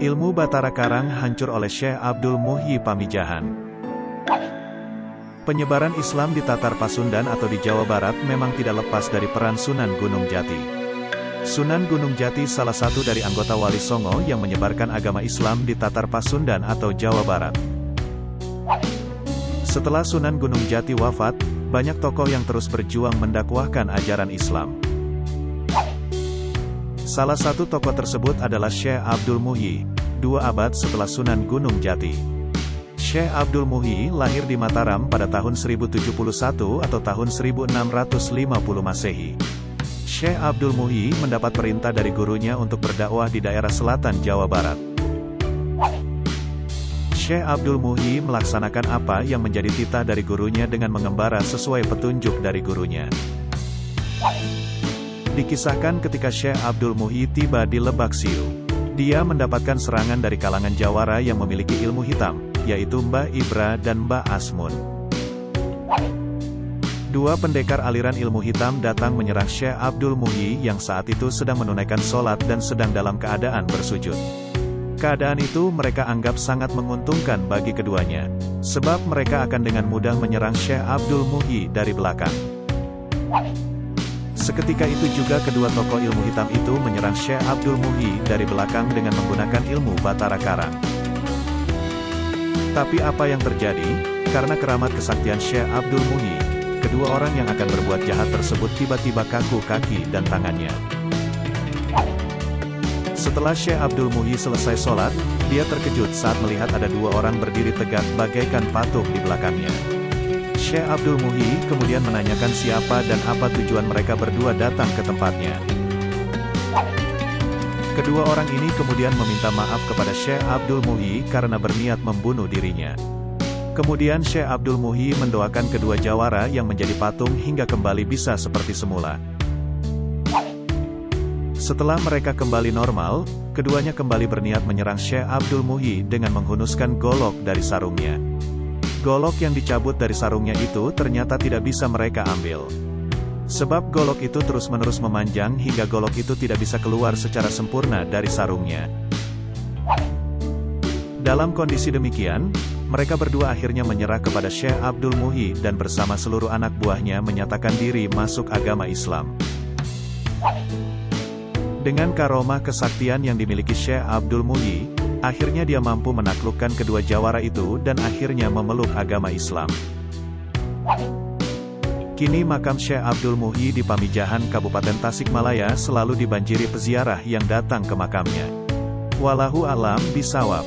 Ilmu Batara Karang hancur oleh Syekh Abdul Muhyi Pamijahan. Penyebaran Islam di Tatar Pasundan atau di Jawa Barat memang tidak lepas dari peran Sunan Gunung Jati. Sunan Gunung Jati salah satu dari anggota Wali Songo yang menyebarkan agama Islam di Tatar Pasundan atau Jawa Barat. Setelah Sunan Gunung Jati wafat, banyak tokoh yang terus berjuang mendakwahkan ajaran Islam. Salah satu tokoh tersebut adalah Syekh Abdul Muhyi, 2 abad setelah Sunan Gunung Jati. Syekh Abdul Muhyi lahir di Mataram pada tahun 1071 atau tahun 1650 Masehi. Syekh Abdul Muhyi mendapat perintah dari gurunya untuk berdakwah di daerah selatan Jawa Barat. Syekh Abdul Muhyi melaksanakan apa yang menjadi titah dari gurunya dengan mengembara sesuai petunjuk dari gurunya. Dikisahkan ketika Syekh Abdul Muhyi tiba di Lebak Siu, dia mendapatkan serangan dari kalangan jawara yang memiliki ilmu hitam, yaitu Mbah Ibra dan Mbah Asmun. 2 pendekar aliran ilmu hitam datang menyerang Syekh Abdul Muhyi yang saat itu sedang menunaikan sholat dan sedang dalam keadaan bersujud. Keadaan itu mereka anggap sangat menguntungkan bagi keduanya, sebab mereka akan dengan mudah menyerang Syekh Abdul Muhyi dari belakang. Seketika itu juga kedua tokoh ilmu hitam itu menyerang Syekh Abdul Muhyi dari belakang dengan menggunakan ilmu Batara Karang. Tapi apa yang terjadi? Karena keramat kesaktian Syekh Abdul Muhyi, kedua orang yang akan berbuat jahat tersebut tiba-tiba kaku kaki dan tangannya. Setelah Syekh Abdul Muhyi selesai sholat, dia terkejut saat melihat ada 2 orang berdiri tegak bagaikan patung di belakangnya. Syekh Abdul Muhyi kemudian menanyakan siapa dan apa tujuan mereka berdua datang ke tempatnya. Kedua orang ini kemudian meminta maaf kepada Syekh Abdul Muhyi karena berniat membunuh dirinya. Kemudian Syekh Abdul Muhyi mendoakan kedua jawara yang menjadi patung hingga kembali bisa seperti semula. Setelah mereka kembali normal, keduanya kembali berniat menyerang Syekh Abdul Muhyi dengan menghunuskan golok dari sarungnya. Golok yang dicabut dari sarungnya itu ternyata tidak bisa mereka ambil. Sebab golok itu terus-menerus memanjang hingga golok itu tidak bisa keluar secara sempurna dari sarungnya. Dalam kondisi demikian, mereka berdua akhirnya menyerah kepada Syekh Abdul Muhyi dan bersama seluruh anak buahnya menyatakan diri masuk agama Islam. Dengan karomah kesaktian yang dimiliki Syekh Abdul Muhyi, akhirnya dia mampu menaklukkan kedua jawara itu dan akhirnya memeluk agama Islam. Kini makam Syekh Abdul Muhyi di Pamijahan Kabupaten Tasikmalaya selalu dibanjiri peziarah yang datang ke makamnya. Wallahu a'lam bishawab.